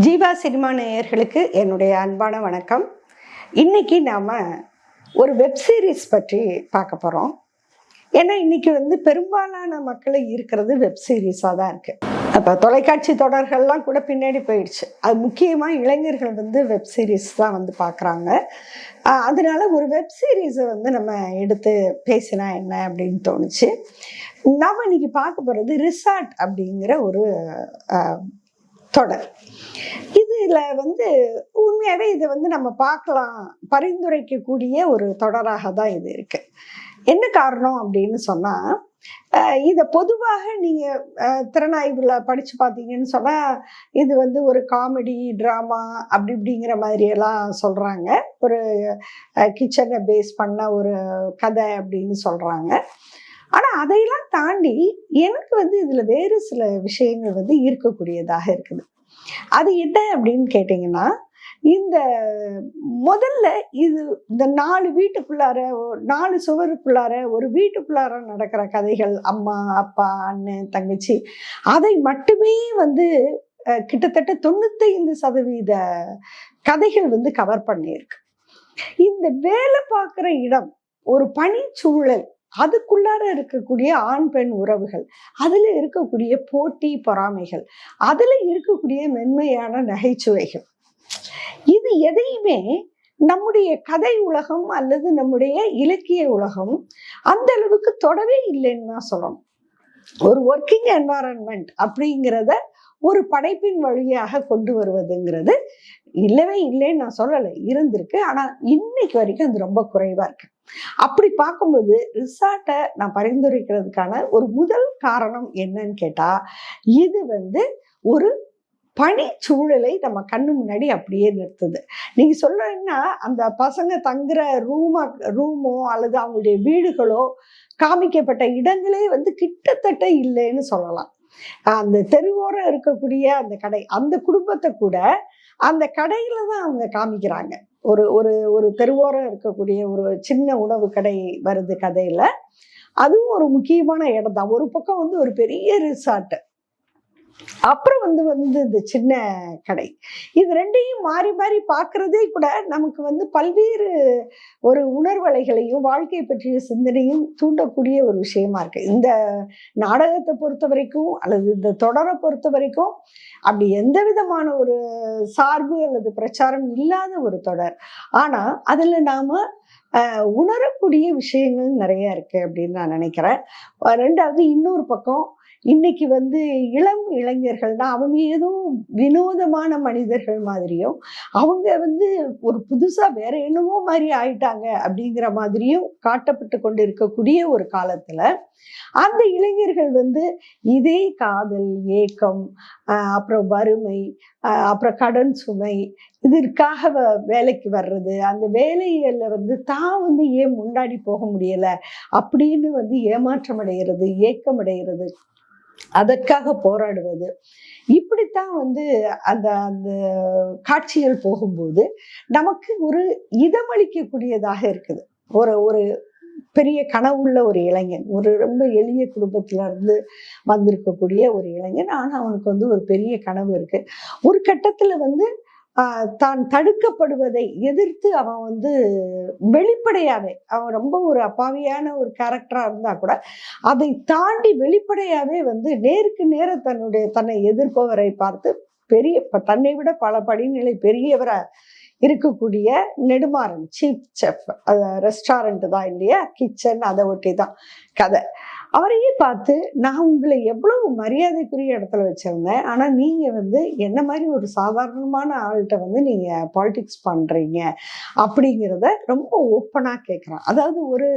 Jeeva cinema நேயர்களுக்கு என்னுடைய அன்பான வணக்கம். இன்னைக்கு நாம ஒரு வெப் சீரிஸ் பற்றி பார்க்க போறோம். ஏன்னா இன்னைக்கு பெரும்பாலான மக்களை இருக்கிறது வெப் சீரிஸாக தான் இருக்கு. அப்போ தொலைக்காட்சி தொடர்கள்லாம் கூட பின்னாடி போயிடுச்சு. அது முக்கியமாக இளைஞர்கள் வெப் சீரிஸ் தான் பார்க்குறாங்க. அதனால ஒரு வெப் சீரிஸை நம்ம எடுத்து பேசினா என்ன அப்படின்னு தோணுச்சு. நாம் இன்னைக்கு பார்க்க போகிறது ரிசார்ட் அப்படிங்கிற ஒரு தொடர். இதுல உண்மையாவே இதை நம்ம பார்க்கலாம், பரிந்துரைக்கக்கூடிய ஒரு தொடராக தான் இது இருக்கு. என்ன காரணம் அப்படின்னு சொன்னா, இதை பொதுவாக நீங்க திறனாய்வுல படிச்சு பார்த்தீங்கன்னு சொன்னா இது ஒரு காமெடி டிராமா அப்படி இப்படிங்கிற மாதிரி எல்லாம் சொல்றாங்க. ஒரு கிச்சனை பேஸ் பண்ண ஒரு கதை அப்படின்னு சொல்றாங்க. ஆனா அதையெல்லாம் தாண்டி எனக்கு இதுல வேறு சில விஷயங்கள் ஈர்க்கக்கூடியதாக இருக்குது. அது என்ன அப்படின்னு கேட்டீங்கன்னா, இந்த முதல்ல இந்த 4 வீட்டுக்குள்ளார 4 சுவருக்குள்ளார ஒரு வீட்டுக்குள்ளார நடக்கிற கதைகள், அம்மா அப்பா அண்ணன் தங்கச்சி, அதை மட்டுமே கிட்டத்தட்ட 95% கதைகள் கவர் பண்ணியிருக்கு. இந்த வேலை பார்க்குற இடம் ஒரு பணிச்சூழல், அதுக்குள்ளார இருக்கக்கூடிய ஆண் பெண் உறவுகள், அதுல இருக்கக்கூடிய போட்டி பொறாமைகள், அதுல இருக்கக்கூடிய மென்மையான நகைச்சுவைகள், இது எதையுமே நம்முடைய கதை உலகம் அல்லது நம்முடைய இலக்கிய உலகம் அந்த அளவுக்கு தொடவே இல்லைன்னு தான் சொல்லணும். ஒரு ஒர்க்கிங் என்வாரன்மெண்ட் அப்படிங்கிறத ஒரு படைப்பின் வழியாக கொண்டு வருவதுங்கிறது இல்லவே இல்லைன்னு நான் சொல்லலை, இருந்திருக்கு. ஆனா இன்னைக்கு வரைக்கும் அது ரொம்ப குறைவா இருக்கு. அப்படி பார்க்கும்போது ரிசார்ட்டை நான் பரிந்துரைக்கிறதுக்கான ஒரு முதல் காரணம் என்னன்னு கேட்டா, இது ஒரு பணிச்சூழலை நம்ம கண்ணு முன்னாடி அப்படியே நிறுத்துது. நீங்க சொல்றீங்கன்னா அந்த பசங்க தங்குற ரூமோ அல்லது அவங்களுடைய வீடுகளோ காமிக்கப்பட்ட இடங்களே கிட்டத்தட்ட இல்லைன்னு சொல்லலாம். அந்த தெருவோரம் இருக்கக்கூடிய அந்த கடை, அந்த குடும்பத்தை கூட அந்த கடையில தான் அவங்க காமிக்கிறாங்க. ஒரு ஒரு ஒரு தெருவோரம் இருக்கக்கூடிய ஒரு சின்ன உணவு கடை வருது கதையில. அதுவும் ஒரு முக்கியமான இடம் தான். ஒரு பக்கம் ஒரு பெரிய ரிசார்ட், அப்புறம் இந்த சின்ன கடை. இது ரெண்டையும் மாறி மாறி பார்க்கறதே கூட நமக்கு பல்வேறு ஒரு உணர்வலைகளையும் வாழ்க்கை பற்றிய சிந்தனையும் தூண்டக்கூடிய ஒரு விஷயமா இருக்கு. இந்த நாடகத்தை பொறுத்த வரைக்கும் அல்லது இந்த தொடரை பொறுத்த வரைக்கும் அப்படி எந்த விதமான ஒரு சார்பு அல்லது பிரச்சாரம் இல்லாத ஒரு தொடர். ஆனா அதுல நாம உணரக்கூடிய விஷயங்கள் நிறைய இருக்கு அப்படின்னு நான் நினைக்கிறேன். ரெண்டாவது, இன்னொரு பக்கம் இன்னைக்கு இளம் இளைஞர்கள்னா அவங்க ஏதோ வினோதமான மனிதர்கள் மாதிரியும், அவங்க ஒரு புதுசா வேற என்னமோ மாதிரி ஆயிட்டாங்க அப்படிங்கிற மாதிரியும் காட்டப்பட்டு கொண்டு இருக்கக்கூடிய ஒரு காலத்துல அந்த இளைஞர்கள் இதே காதல், ஏக்கம், அப்புறம் வறுமை, அப்புறம் கடன் சுமை, இதற்காக வேலைக்கு வர்றது, அந்த வேலையில தான் ஏன் முன்னாடி போக முடியல அப்படின்னு ஏமாற்றம் அடைகிறது, ஏக்கம் அடைகிறது, அதற்காக போராடுவது, இப்படித்தான் அந்த அந்த காட்சிகள் போகும்போது நமக்கு ஒரு இதமளிக்கக்கூடியதாக இருக்குது. ஒரு பெரிய கனவுள்ள ஒரு இளைஞன், ஒரு ரொம்ப எளிய குடும்பத்துல இருந்து வந்திருக்கக்கூடிய ஒரு இளைஞன். ஆனா அவனுக்கு ஒரு பெரிய கனவு இருக்கு. ஒரு கட்டத்துல தான் தடுக்கப்படுவதை எதிர்த்து அவன் வெளிப்படையாவே, அவன் ரொம்ப ஒரு அப்பாவியான ஒரு கேரக்டரா இருந்தா கூட அதை தாண்டி வெளிப்படையாவே நேருக்கு நேர தன்னை எதிர்ப்பவரை பார்த்து தன்னை விட பல படிநிலை பெரியவரா இருக்கக்கூடிய நெடுமாறன், சீஃப் செஃப், ரெஸ்டாரண்ட் தான் இல்லையா, கிச்சன், அதை ஒட்டி தான் கதை. அவரையே பார்த்து, நான் உங்களை எவ்வளவு மரியாதைக்குரிய இடத்துல வச்சிருந்தேன், ஆனா நீங்க என்ன மாதிரி ஒரு சாதாரணமான ஆள்கிட்ட நீங்க பாலிடிக்ஸ் பண்றீங்க அப்படிங்கிறத ரொம்ப ஓப்பனா கேட்கிறான். அதாவது ஒரு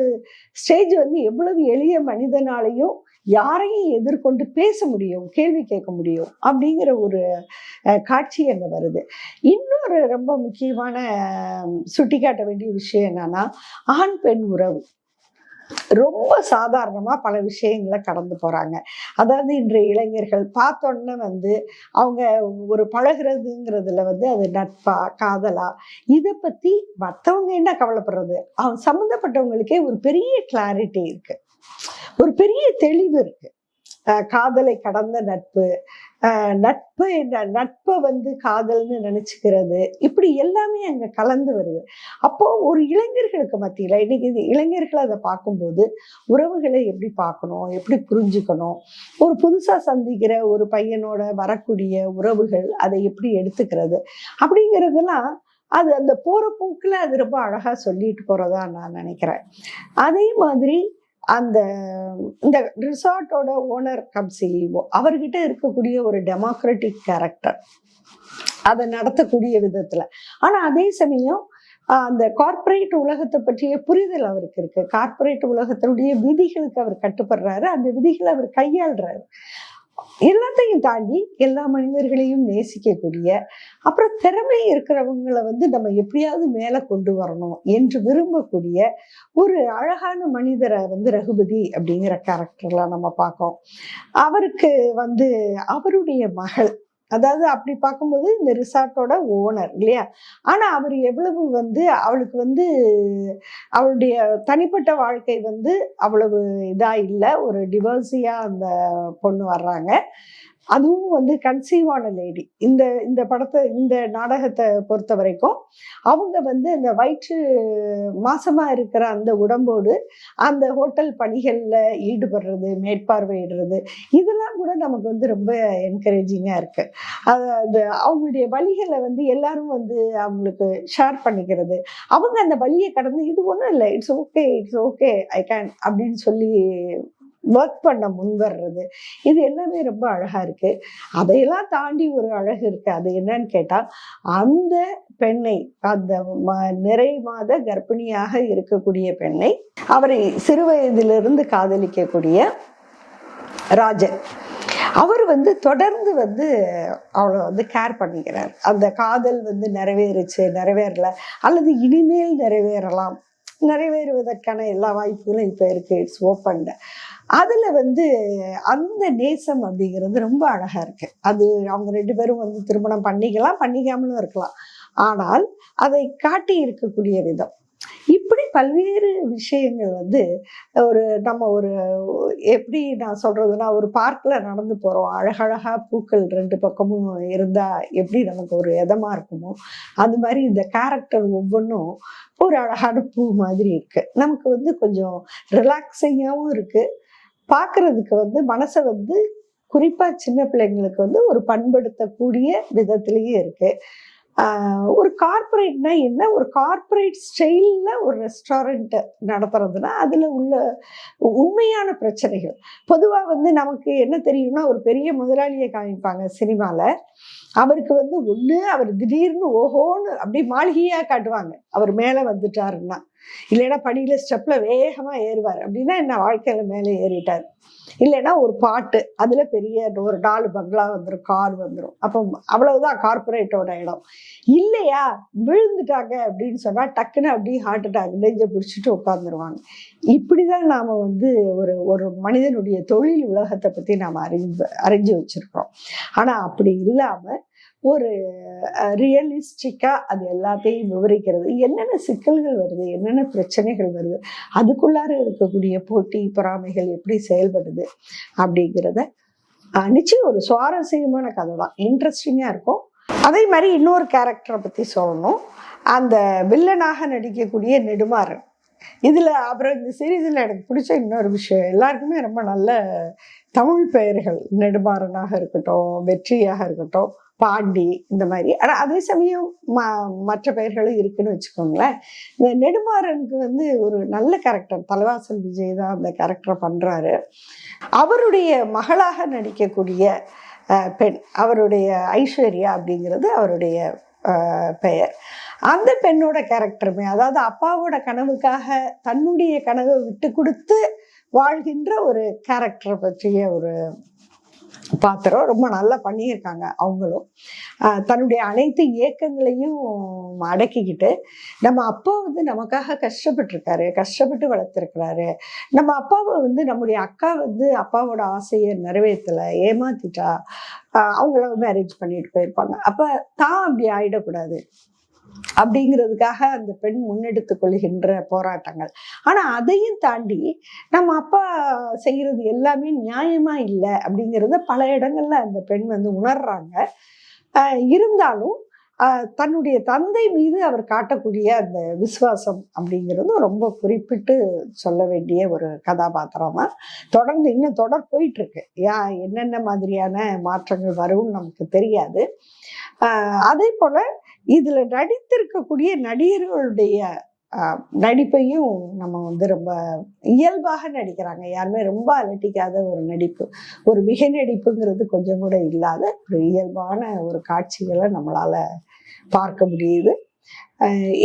ஸ்டேஜ் எவ்வளவு எளிய மனிதனாலையும் யாரையும் எதிர்கொண்டு பேச முடியும், கேள்வி கேட்க முடியும் அப்படிங்கிற ஒரு காட்சி அங்க வருது. இன்னொரு ரொம்ப முக்கியமான சுட்டிக்காட்ட வேண்டிய விஷயம் என்னன்னா, ஆண் பெண் உறவு ரொம்ப சாதாரணமா பல விஷயங்களை கடந்து போறாங்க. அதாவது இன்றைய இளைஞர்கள் பார்த்தோன்னே அவங்க ஒரு பழகிறதுங்கிறதுல அது நட்பா காதலா, இதை பத்தி மற்றவங்க என்ன கவலைப்படுறது, அவங்க சம்மந்தப்பட்டவங்களுக்கே ஒரு பெரிய கிளாரிட்டி இருக்கு, ஒரு பெரிய தெளிவு இருக்கு. காதலை கடந்த நட்பு, நட்பை வந்து காதல்னு நினைச்சுக்கிறது, இப்படி எல்லாமே அங்க கலந்து வருது. அப்போ ஒரு இளைஞர்களுக்கு மத்தியில இன்னைக்கு இளைஞர்கள் அதை பார்க்கும்போது உறவுகளை எப்படி பார்க்கணும், எப்படி புரிஞ்சுக்கணும், ஒரு புதுசா சந்திக்கிற ஒரு பையனோட வரக்கூடிய உறவுகள் அதை எப்படி எடுத்துக்கிறது அப்படிங்கிறதெல்லாம் அது அந்த போற போக்குல அது ரொம்ப அழகா சொல்லிட்டு போறதா நான் நினைக்கிறேன். அதே மாதிரி அந்த இந்த ரிசார்ட்டோட ஓனர் கம் சிஇஓ அவர்கிட்ட இருக்கக்கூடிய ஒரு டெமோக்ராட்டிக் கேரக்டர் அதை நடத்தக்கூடிய விதத்துல. ஆனா அதே சமயம் அந்த கார்ப்பரேட் உலகத்தை பற்றிய புரிதல் அவருக்கு இருக்கு. கார்ப்பரேட் உலகத்தினுடைய விதிகளுக்கு அவர் கட்டுப்படுறாரு, அந்த விதிகளை அவர் கையாளுறாரு. எல்லாத்தையும் தாண்டி எல்லா மனிதர்களையும் நேசிக்கக்கூடிய, அப்புறம் திறமை இருக்கிறவங்களை வந்து நம்ம எப்படியாவது மேல கொண்டு வரணும் என்று விரும்பக்கூடிய ஒரு அழகான மனிதரை வந்து ரகுபதி அப்படிங்கிற கேரக்டர்லாம் நம்ம பார்க்கோம். அவருக்கு வந்து அவருடைய மகள், அதாவது அப்படி பார்க்கும்போது இந்த ரிசார்ட்டோட ஓனர் இல்லையா, ஆனா அவர் எவ்வளவு வந்து அவளுக்கு வந்து அவளுடைய தனிப்பட்ட வாழ்க்கை வந்து அவ்வளவு இதா இல்லை, ஒரு டிவோர்ஸியா அந்த பொண்ணு வர்றாங்க. அதுவும் வந்து கன்சீவான லேடி. இந்த இந்த படத்தை இந்த நாடகத்தை பொறுத்த வரைக்கும் அவங்க வந்து இந்த வயிற்று மாசமா இருக்கிற அந்த உடம்போடு அந்த ஹோட்டல் பணிகள்ல ஈடுபடுறது, மேற்பார்வையிடுறது, இதெல்லாம் கூட நமக்கு வந்து ரொம்ப என்கரேஜிங்கா இருக்கு. அது அவங்களுடைய வலிகளை வந்து எல்லாரும் வந்து அவங்களுக்கு ஷேர் பண்ணிக்கிறது, அவங்க அந்த வலியை கடந்து இது ஒன்றும் இல்லை, it's okay it's okay I can அப்படின்னு சொல்லி ஒர்க் பண்ண முன் வர்றது, இது எல்லாமே ரொம்ப அழகா இருக்கு. அதையெல்லாம் தாண்டி ஒரு அழகு இருக்கு. அது என்னன்னு கேட்டா, அந்த பெண்ணை, அந்த நிறை மாத கர்ப்பிணியாக இருக்கக்கூடிய பெண்ணை அவரை சிறு வயதிலிருந்து காதலிக்கக்கூடிய ராஜன், அவர் வந்து தொடர்ந்து வந்து அவளை வந்து கேர் பண்ணிக்கிறார். அந்த காதல் வந்து நிறைவேறுச்சு, நிறைவேறல, அல்லது இனிமேல் நிறைவேறலாம், நிறைவேறுவதற்கான எல்லா வாய்ப்புகளும் இப்போ இருக்கு, இட்ஸ் ஓப்பன்டு. அதுல வந்து அந்த நேசம் அப்படிங்கிறது ரொம்ப அழகா இருக்கு. அது அவங்க ரெண்டு பேரும் வந்து திருமணம் பண்ணிக்கலாம், பண்ணிக்காமலும் இருக்கலாம், ஆனால் அதை காட்டி இருக்கக்கூடிய விதம், இப்படி பல்வேறு விஷயங்கள் வந்து நம்ம ஒரு எப்படி நான் சொல்றதுன்னா, ஒரு பார்க்ல நடந்து போறோம், அழகழகா பூக்கள் ரெண்டு பக்கமும் இருந்தா எப்படி நமக்கு ஒரு இதமா இருக்குமோ, அது மாதிரி இந்த கேரக்டர் ஒவ்வொன்றும் ஒரு அழகான பூ மாதிரி இருக்கு. நமக்கு வந்து கொஞ்சம் ரிலாக்ஸிங்காகவும் இருக்கு, பார்க்கறதுக்கு வந்து மனசை வந்து குறிப்பா சின்ன பிள்ளைங்களுக்கு வந்து ஒரு பண்படுத்தக்கூடிய விதத்திலேயே இருக்கு. ஒரு கார்பரேட்னா என்ன, ஒரு கார்பரேட் ஸ்டைல்ல ஒரு ரெஸ்டாரண்ட் நடத்துறதுன்னா அதுல உள்ள உண்மையான பிரச்சனைகள். பொதுவா வந்து நமக்கு என்ன தெரியும்னா, ஒரு பெரிய முதலாளியை காமிப்பாங்க சினிமால, அவருக்கு வந்து ஒண்ணு அவர் திடீர்னு ஓஹோன்னு அப்படி மாளிகையா காட்டுவாங்க அவர் மேல வந்துட்டாருன்னா, இல்லைன்னா படியில ஸ்டெப்ல வேகமா ஏறுவார் அப்படின்னா என்ன, வாழ்க்கையில மேலே ஏறிட்டார். இல்லைன்னா ஒரு பாட்டு, அதுல பெரிய ஒரு 4 பங்களா வந்துடும், கார் வந்துடும், அப்போ அவ்வளவுதான் கார்பரேட்டோட இடம். இல்லையா விழுந்துட்டாங்க அப்படின்னு சொன்னா டக்குன்னு அப்படியே ஹார்ட் அட்டாக் நெஞ்ச பிடிச்சிட்டு உட்காந்துருவாங்க. இப்படிதான் நாம வந்து ஒரு ஒரு மனிதனுடைய தொழில் உலகத்தை பத்தி நாம அறிஞ்சு வச்சிருக்கிறோம். ஆனா அப்படி இல்லாம ஒரு ரியலிஸ்டிக்கா அது எல்லாத்தையும் விவரிக்கிறது, என்னென்ன சிக்கல்கள் வருது, என்னென்ன பிரச்சனைகள் வருது, அதுக்குள்ளார இருக்கக்கூடிய போட்டி பொறாமைகள் எப்படி செயல்படுது அப்படிங்கிறத நிச்சயம் ஒரு சுவாரஸ்யமான கதை தான், இன்ட்ரெஸ்டிங்கா இருக்கும். அதே மாதிரி இன்னொரு கேரக்டரை பத்தி சொல்லணும், அந்த வில்லனாக நடிக்கக்கூடிய நெடுமாறன். இதுல அப்புறம் இந்த சீரீஸ்ல எனக்கு பிடிச்ச இன்னொரு விஷயம், எல்லாருக்குமே ரொம்ப நல்ல தமிழ் பெயர்கள், நெடுமாறனாக இருக்கட்டும், வெற்றியாக இருக்கட்டும், பாண்டி, இந்த மாதிரி. ஆனா அதே சமயம் மற்ற பெயர்களும் இருக்குன்னு வச்சுக்கோங்களேன். இந்த நெடுமாறனுக்கு வந்து ஒரு நல்ல கேரக்டர், தலைவாசல் விஜய் தான் அந்த கேரக்டரை பண்றாரு. அவருடைய மகளாக நடிக்கக்கூடிய பெண், அவருடைய ஐஸ்வர்யா அப்படிங்கிறது அவருடைய பெயர். அந்த பெண்ணோட கேரக்டருமே, அதாவது அப்பாவோட கனவுக்காக தன்னுடைய கனவை விட்டு கொடுத்து வாழ்கின்ற ஒரு கேரக்டரை பற்றிய ஒரு பாத்திரம், ரொம்ப நல்லா பண்ணியிருக்காங்க அவங்களும். தன்னுடைய அனைத்து இயக்கங்களையும் அடக்கிக்கிட்டு, நம்ம அப்பா வந்து நமக்காக கஷ்டப்பட்டிருக்காரு, கஷ்டப்பட்டு வளர்த்துருக்கிறாரு, நம்ம அப்பாவை வந்து நம்முடைய அக்கா வந்து அப்பாவோட ஆசையை நிறைவேற்றலை, ஏமாத்திட்டா, அவங்கள மேரேஜ் பண்ணிட்டு போயிருப்பாங்க, அப்ப தான் அப்படி ஆயிடக்கூடாது, அப்படிங்கிறதுக்காக அந்த பெண் முன்னெடுத்து கொள்கின்ற போராட்டங்கள். ஆனா அதையும் தாண்டி நம்ம அப்பா செய்யறது எல்லாமே நியாயமா இல்லை அப்படிங்கிறத பல இடங்கள்ல அந்த பெண் வந்து உணர்றாங்க. இருந்தாலும் தன்னுடைய தந்தை மீது அவர் காட்டக்கூடிய அந்த விசுவாசம் அப்படிங்கிறது ரொம்ப குறிப்பிட்டு சொல்ல வேண்டிய ஒரு கதாபாத்திரம் தான். தொடர்ந்து இன்னும் தொடர் போயிட்டு இருக்கு. என்னென்ன மாதிரியான மாற்றங்கள் வரும்னு நமக்கு தெரியாது. அதே போல இதுல நடித்திருக்கக்கூடிய நடிகர்களுடைய நடிப்பையும் நம்ம வந்து ரொம்ப இயல்பாக நடிக்கிறாங்க. யாருமே ரொம்ப அலட்டிக்காத ஒரு நடிப்பு, ஒரு மிகை நடிப்புங்கிறது கொஞ்சம் கூட இல்லாத ஒரு இயல்பான ஒரு காட்சிகளை நம்மளால பார்க்க முடியுது.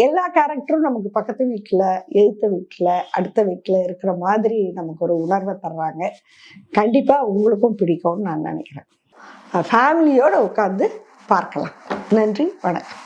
எல்லா கேரக்டரும் நமக்கு பக்கத்து வீட்டில், எதிர்த்த வீட்டில், அடுத்த வீட்டில் இருக்கிற மாதிரி நமக்கு ஒரு உணர்வை தர்றாங்க. கண்டிப்பாக உங்களுக்கும் பிடிக்கும்னு நான் நினைக்கிறேன். ஃபேமிலியோடு உட்காந்து பார்க்கலாம். நன்றி, வணக்கம்.